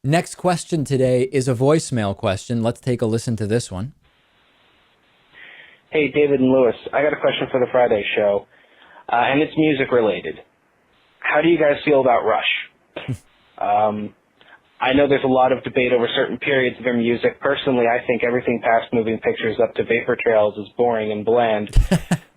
Next question today is a voicemail question. Let's take a listen to this one. Hey, David and Lewis. I got a question for the Friday show, and it's music related. How do you guys feel about Rush? I know there's a lot of debate over certain periods of their music. Personally, I think everything past Moving Pictures up to Vapor Trails is boring and bland,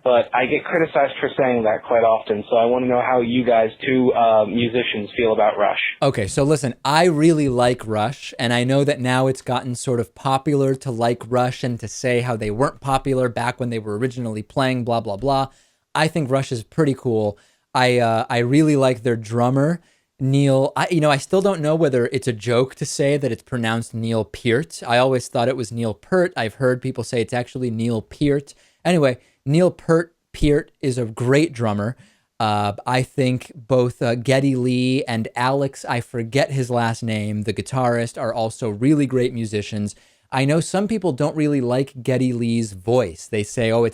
but I get criticized for saying that quite often, so I want to know how you guys, two musicians, feel about Rush. Okay, so listen, I really like Rush, and I know that now it's gotten sort of popular to like Rush and to say how they weren't popular back when they were originally playing, blah, blah, blah. I think Rush is pretty cool. I really like their drummer, Neil. I still don't know whether it's a joke to say that it's pronounced Neil Peart. I always thought it was Neil Peart. I've heard people say it's actually Neil Peart. Anyway, Neil Peart is a great drummer. I think both Geddy Lee and Alex, I forget his last name, the guitarist, are also really great musicians. I know some people don't really like Geddy Lee's voice. They say, oh, it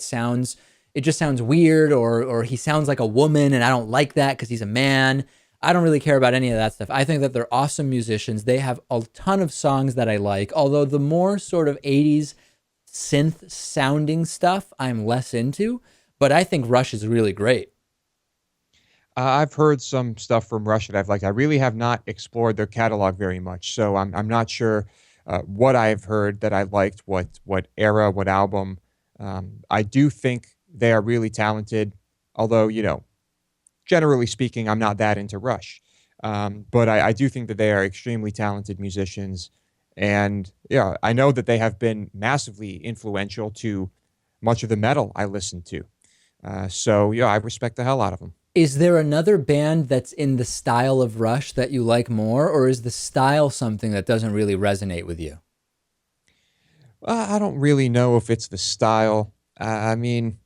just sounds weird, or he sounds like a woman, and I don't like that because he's a man. I don't really care about any of that stuff. I think that they're awesome musicians. They have a ton of songs that I like, although the more sort of 80s synth sounding stuff I'm less into, but I think Rush is really great. I've heard some stuff from Rush that I've liked. I really have not explored their catalog very much, so I'm not sure what I've heard that I liked, what era, what album. I do think they are really talented, although, generally speaking, I'm not that into Rush. But I do think that they are extremely talented musicians. And yeah, I know that they have been massively influential to much of the metal I listen to. So yeah, I respect the hell out of them. Is there another band that's in the style of Rush that you like more, or is the style something that doesn't really resonate with you? I don't really know if it's the style. I mean,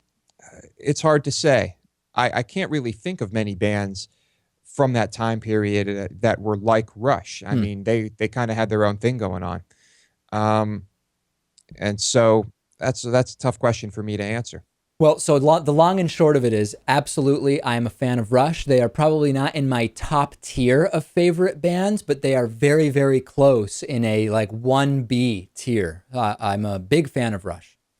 it's hard to say. I can't really think of many bands from that time period that were like Rush. I Hmm. mean, they kind of had their own thing going on. Um, and so that's a tough question for me to answer. Well, so the long and short of it is absolutely, I am a fan of Rush. They are probably not in my top tier of favorite bands, but they are very, very close in a like 1B tier. I'm a big fan of Rush.